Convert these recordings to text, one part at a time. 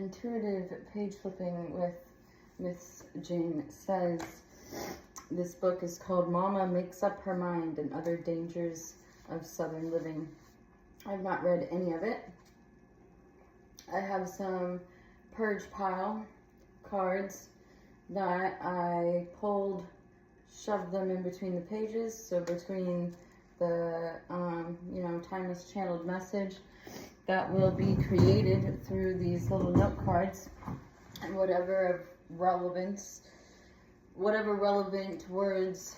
Intuitive page flipping with Miss Jane says this book is called Mama Makes Up Her Mind and Other Dangers of Southern Living. I've not read any of it. I have some purge pile cards that I pulled, shoved them in between the pages, so between the timeless channeled message that will be created through these little note cards, and whatever relevant words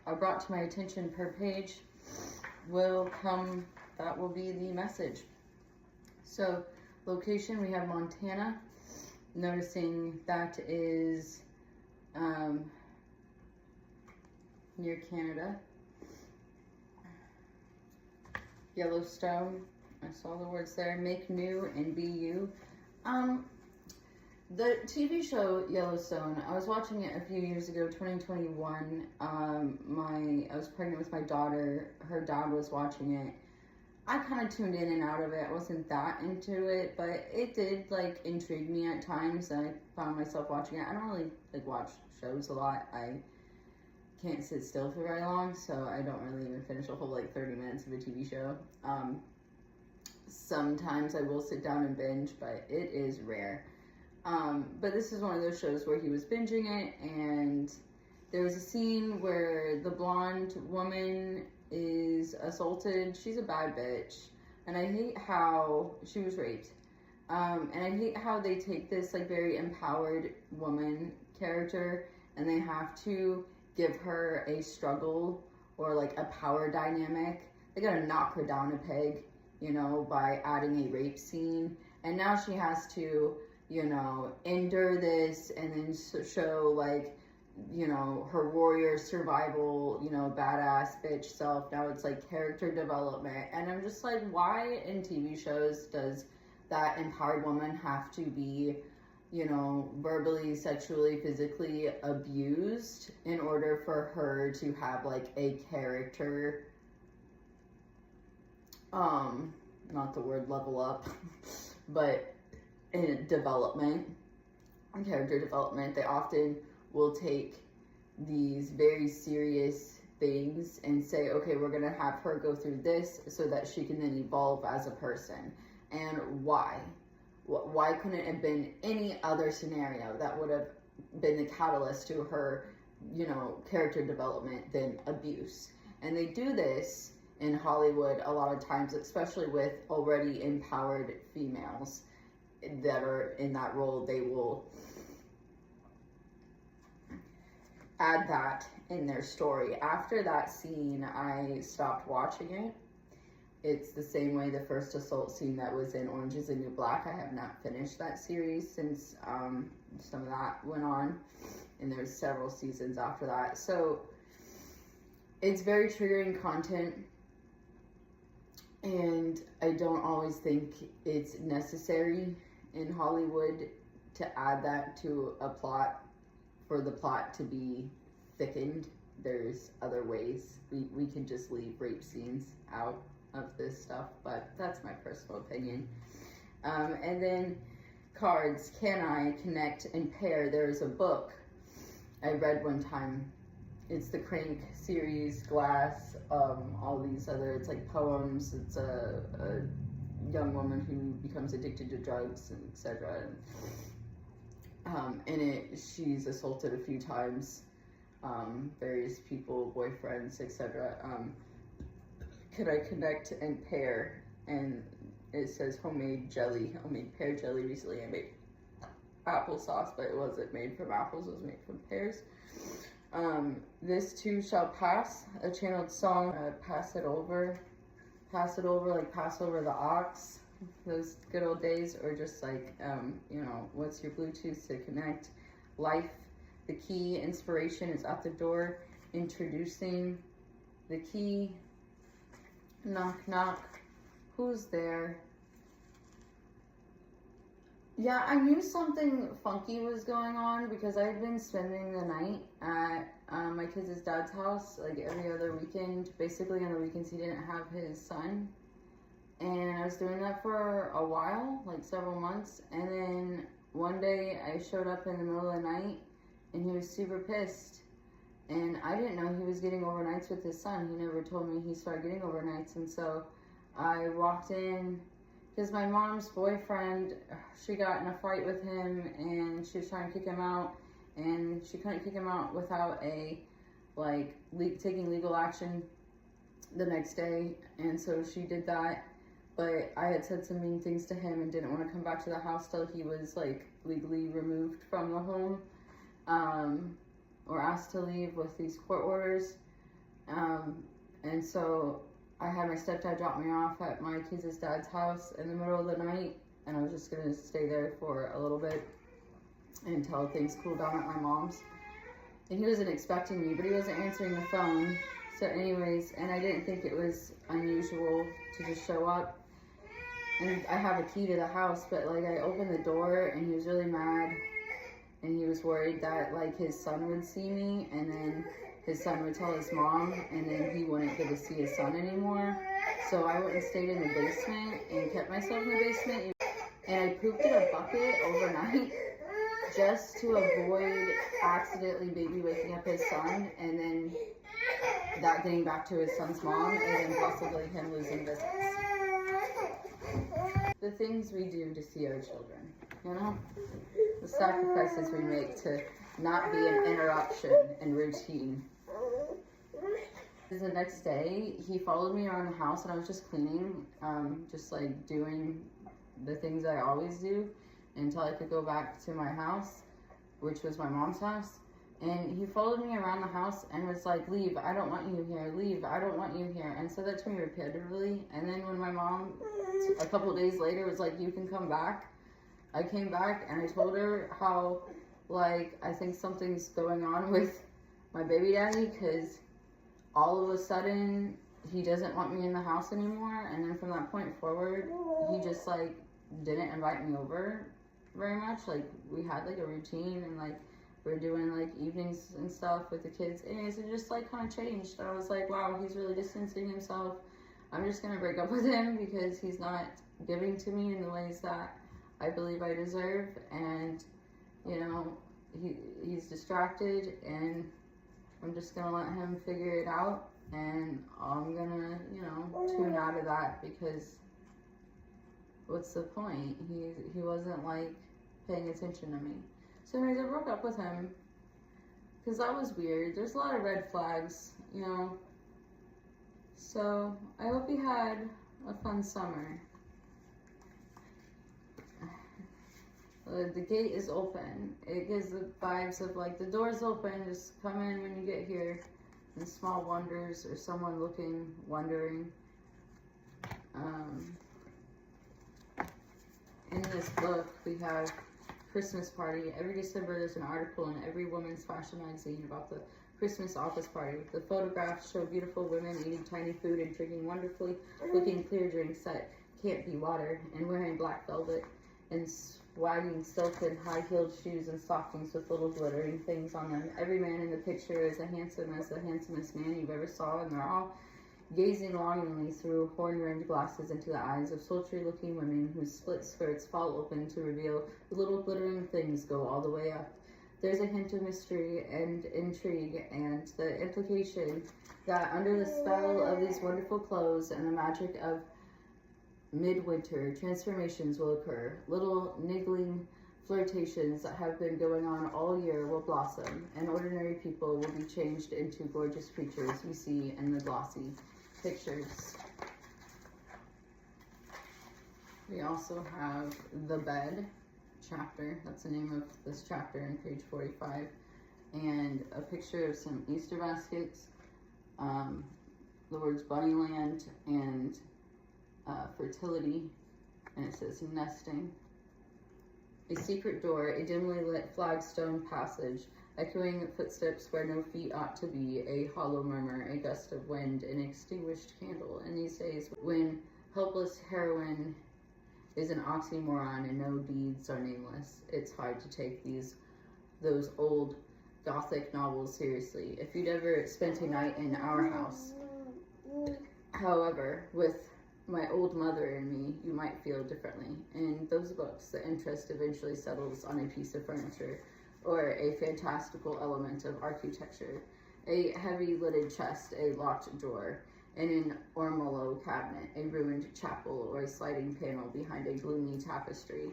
are brought to my attention per page will come, that will be the message. So location, we have Montana, noticing that is near Canada. Yellowstone, I saw the words there, make new and be you. The TV show Yellowstone, I was watching it a few years ago, 2021. I was pregnant with my daughter. Her dad was watching it. I kind of tuned in and out of it. I wasn't that into it, but it did intrigue me at times. I found myself watching it. I don't really watch shows a lot. I can't sit still for very long, so I don't really even finish a whole 30 minutes of a TV show. Sometimes I will sit down and binge, but it is rare. But this is one of those shows where he was binging it, and there was a scene where the blonde woman is assaulted. She's a bad bitch, and I hate how she was raped. And I hate how they take this very empowered woman character, and they have to give her a struggle or a power dynamic. They gotta knock her down a peg, by adding a rape scene, and now she has to endure this and then show her warrior survival, badass bitch self. Now it's character development, and I'm just why in TV shows does that empowered woman have to be verbally, sexually, physically abused in order for her to have a character, not the word level up, but in character development. They often will take these very serious things and say, okay, we're gonna have her go through this so that she can then evolve as a person. And why? Why couldn't it have been any other scenario that would have been the catalyst to her, character development than abuse? And they do this in Hollywood a lot of times, especially with already empowered females that are in that role. They will add that in their story. After that scene, I stopped watching it. It's the same way the first assault scene that was in Orange is the New Black. I have not finished that series since some of that went on, and there's several seasons after that. So it's very triggering content, and I don't always think it's necessary in Hollywood to add that to a plot for the plot to be thickened. There's other ways. We can just leave rape scenes out of this stuff, but that's my personal opinion. And then cards, can I connect and pair? There's a book I read one time. It's the Crank series, Glass, all these other, it's poems. It's a young woman who becomes addicted to drugs, and etc. She's assaulted a few times, various people, boyfriends, etc. Could I connect and pair? And it says homemade pear jelly. Recently I made applesauce, but it wasn't made from apples, it was made from pears. This too shall pass, a channeled song, pass it over pass over the aux, those good old days, or just what's your Bluetooth to connect? Life, the key, inspiration is at the door, introducing the key, knock knock, who's there? Yeah, I knew something funky was going on because I'd been spending the night at my kids' dad's house every other weekend. Basically on the weekends he didn't have his son, and I was doing that for a while, several months, and then one day I showed up in the middle of the night and he was super pissed. And I didn't know he was getting overnights with his son. He never told me he started getting overnights. And so I walked in because my mom's boyfriend, she got in a fight with him and she was trying to kick him out. And she couldn't kick him out without taking legal action the next day. And so she did that. But I had said some mean things to him and didn't want to come back to the house till he was legally removed from the home. Or asked to leave with these court orders. And so I had my stepdad drop me off at my kids' dad's house in the middle of the night, and I was just gonna stay there for a little bit until things cooled down at my mom's. And he wasn't expecting me, but he wasn't answering the phone. So anyways, and I didn't think it was unusual to just show up. And I have a key to the house, but I opened the door and he was really mad. And he was worried that his son would see me, and then his son would tell his mom, and then he wouldn't get to see his son anymore. So I went and stayed in the basement and kept myself in the basement. And I pooped in a bucket overnight just to avoid accidentally baby waking up his son, and then that getting back to his son's mom, and then possibly him losing visits. The things we do to see our children, you know? The sacrifices we make to not be an interruption and routine. The next day, he followed me around the house and I was just cleaning, just doing the things I always do until I could go back to my house, which was my mom's house. And he followed me around the house and was like, leave, I don't want you here, leave, I don't want you here. And said that to me repetitively. And then when my mom, a couple of days later, was like, you can come back, I came back and I told her how, I think something's going on with my baby daddy, because all of a sudden he doesn't want me in the house anymore. And then from that point forward, he just didn't invite me over very much. We had a routine, and we're doing evenings and stuff with the kids. Anyways, it just kind of changed. I was like, wow, he's really distancing himself. I'm just gonna break up with him because he's not giving to me in the ways that I believe I deserve. And he's distracted, and I'm just gonna let him figure it out. And I'm gonna tune out of that, because what's the point? He wasn't paying attention to me. So anyways, I broke up with him because that was weird. There's a lot of red flags, So I hope you had a fun summer. The gate is open. It gives the vibes of the door's open, just come in when you get here. And small wonders, or someone wondering. In this book, we have Christmas party. Every December, there's an article in every woman's fashion magazine about the Christmas office party. The photographs show beautiful women eating tiny food and drinking wonderfully looking clear drinks that can't be water, and wearing black velvet and swagging silken high-heeled shoes and stockings with little glittering things on them. Every man in the picture is as the handsomest man you've ever saw, and they're all gazing longingly through horn-rimmed glasses into the eyes of sultry-looking women whose split skirts fall open to reveal the little glittering things go all the way up. There's a hint of mystery and intrigue, and the implication that under the spell of these wonderful clothes and the magic of midwinter, transformations will occur. Little niggling flirtations that have been going on all year will blossom, and ordinary people will be changed into gorgeous creatures we see in the glossy pictures. We also have The Bed chapter. That's the name of this chapter in page 45. And a picture of some Easter baskets, the words Bunnyland and fertility, and it says nesting. A secret door, a dimly lit flagstone passage, echoing footsteps where no feet ought to be, a hollow murmur, a gust of wind, an extinguished candle. In these days, when helpless heroine is an oxymoron and no deeds are nameless, it's hard to take those old Gothic novels seriously. If you'd ever spent a night in our house, however, with My Old Mother and Me, You Might Feel Differently. In those books, the interest eventually settles on a piece of furniture or a fantastical element of architecture, a heavy-lidded chest, a locked drawer, in an ormolu cabinet, a ruined chapel, or a sliding panel behind a gloomy tapestry.